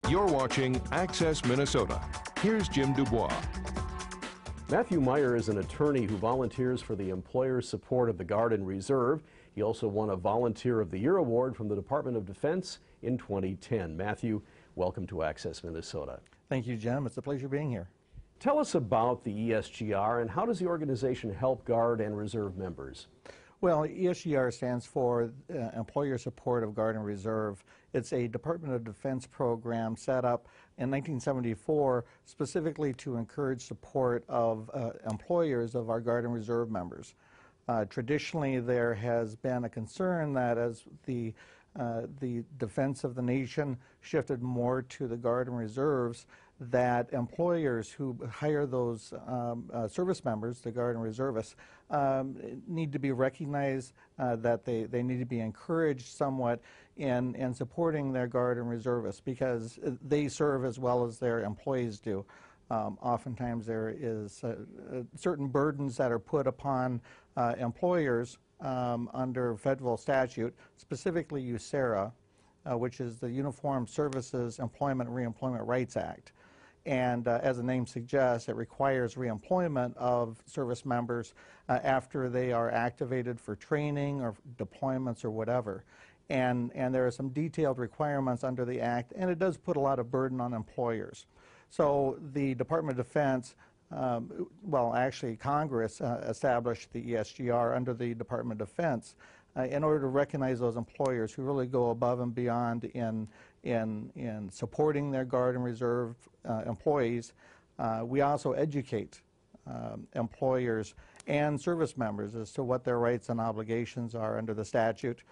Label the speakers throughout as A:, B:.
A: You're watching Access Minnesota. Here's Jim Dubois.
B: Mathew Meyer is an attorney who volunteers for the employer support of the Guard and Reserve. He also won a Volunteer of the Year award from the Department of Defense in 2010. Matthew, welcome to Access Minnesota.
C: Thank you, Jim. It's a pleasure being here.
B: Tell us about the ESGR and how does the organization help Guard and Reserve members?
C: Well, ESGR stands for Employer Support of Guard and Reserve. It's a Department of Defense program set up in 1974 specifically to encourage support of employers of our Guard and Reserve members. Traditionally, there has been a concern that as the defense of the nation shifted more to the Guard and Reserves, that employers who hire those service members, the Guard and Reservists, need to be recognized, that they need to be encouraged somewhat in supporting their Guard and Reservists because they serve as well as their employees do. Oftentimes there is certain burdens that are put upon employers under federal statute, specifically USERRA, which is the Uniformed Services Employment and Reemployment Rights Act. And as the name suggests, it requires reemployment of service members after they are activated for training or deployments or whatever. And there are some detailed requirements under the Act, and it does put a lot of burden on employers. So the Department of Defense, well, actually Congress established the ESGR under the Department of Defense in order to recognize those employers who really go above and beyond in supporting their Guard and Reserve employees. We also educate employers and service members as to what their rights and obligations are under the statute.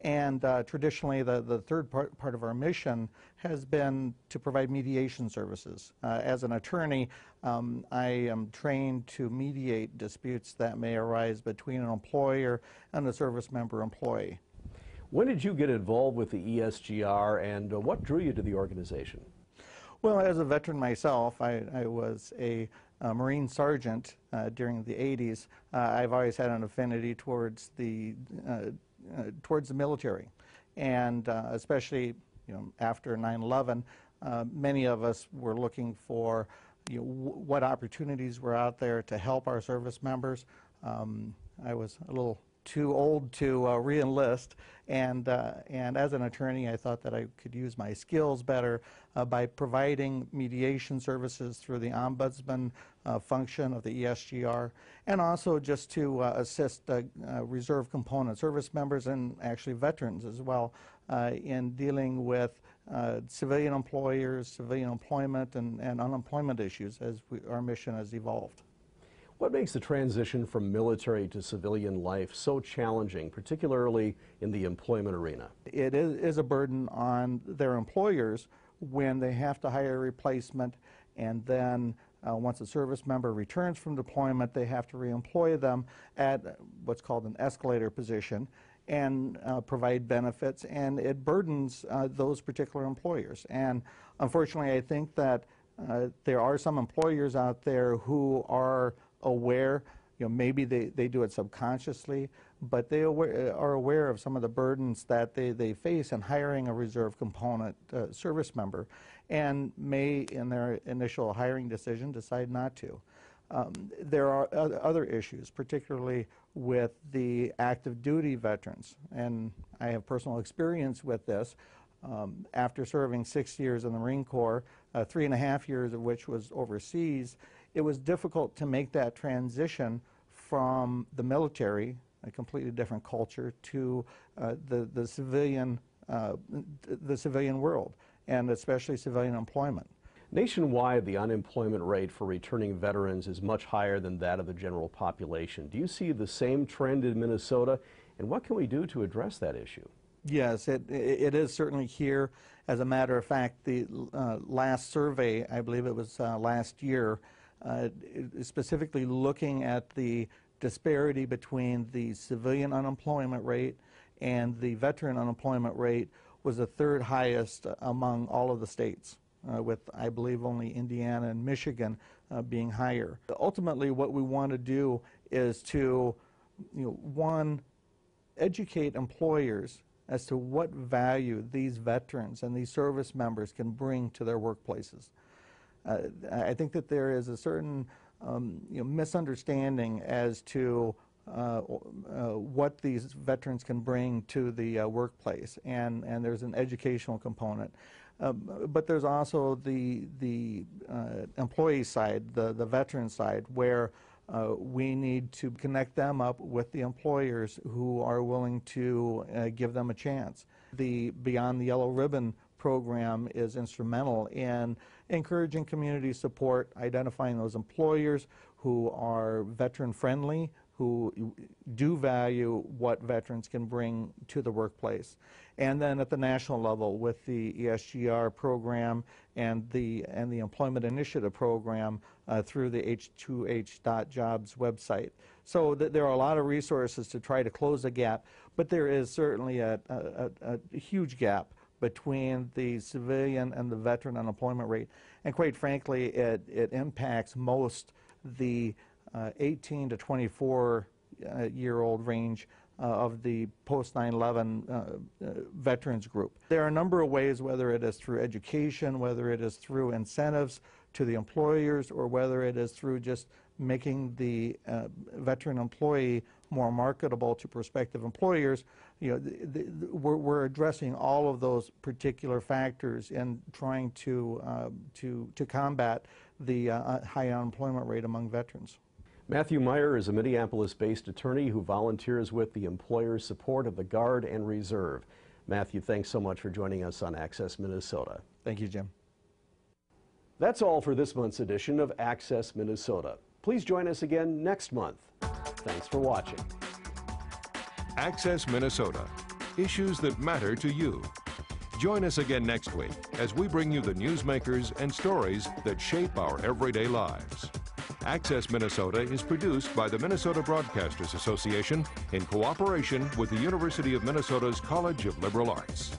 C: And traditionally, the third part of our mission has been to provide mediation services. As an attorney, I am trained to mediate disputes that may arise between an employer and a service member employee.
B: When did you get involved with the ESGR and what drew you to the organization?
C: Well, as a veteran myself, I was a Marine sergeant during the 80s. I've always had an affinity towards the military, and especially after 9/11, many of us were looking for what opportunities were out there to help our service members. I was a little too old to re-enlist, and as an attorney I thought that I could use my skills better by providing mediation services through the ombudsman function of the ESGR, and also just to assist reserve component service members and actually veterans as well in dealing with civilian employers, civilian employment, and unemployment issues as our mission has evolved.
B: What makes the transition from military to civilian life so challenging, particularly in the employment arena?
C: It is a burden on their employers when they have to hire a replacement, and then once a service member returns from deployment, they have to reemploy them at what's called an escalator position and provide benefits, and it burdens those particular employers. And unfortunately, I think that there are some employers out there who are aware, maybe they do it subconsciously, but they are aware of some of the burdens that they face in hiring a reserve component service member, and may, in their initial hiring decision, decide not to. There are other issues, particularly with the active duty veterans, and I have personal experience with this. After serving 6 years in the Marine Corps, 3.5 years of which was overseas, it was difficult to make that transition from the military, a completely different culture, to the civilian world, and especially civilian employment.
B: Nationwide, the unemployment rate for returning veterans is much higher than that of the general population. Do you see the same trend in Minnesota, and what can we do to address that issue?
C: Yes, it is certainly here. As a matter of fact, the last survey, I believe it was last year, specifically looking at the disparity between the civilian unemployment rate and the veteran unemployment rate, was the third highest among all of the states, with, I believe, only Indiana and Michigan being higher. Ultimately, what we want to do is to, one, educate employers as to what value these veterans and these service members can bring to their workplaces. I think that there is a certain misunderstanding as to what these veterans can bring to the workplace, and there's an educational component. But there's also the employee side, the veteran side, where we need to connect them up with the employers who are willing to give them a chance. The Beyond the Yellow Ribbon program is instrumental in encouraging community support, identifying those employers who are veteran friendly, who do value what veterans can bring to the workplace. And then at the national level with the ESGR program and the Employment Initiative program through the h2h.jobs website. So there are a lot of resources to try to close the gap, but there is certainly a huge gap between the civilian and the veteran unemployment rate. And quite frankly, it impacts most the 18 to 24-year-old range of the post 9/11 veterans group. There are a number of ways, whether it is through education, whether it is through incentives to the employers, or whether it is through just making the veteran employee more marketable to prospective employers. We're addressing all of those particular factors in trying to combat the high unemployment rate among veterans.
B: Mathew Meyer is a Minneapolis-based attorney who volunteers with the employer support of the Guard and Reserve. Mathew, thanks so much for joining us on Access Minnesota.
C: Thank you, Jim.
B: That's all for this month's edition of Access Minnesota. Please join us again next month. Thanks for watching.
A: Access Minnesota. Issues that matter to you. Join us again next week as we bring you the newsmakers and stories that shape our everyday lives. Access Minnesota is produced by the Minnesota Broadcasters Association in cooperation with the University of Minnesota's College of Liberal Arts.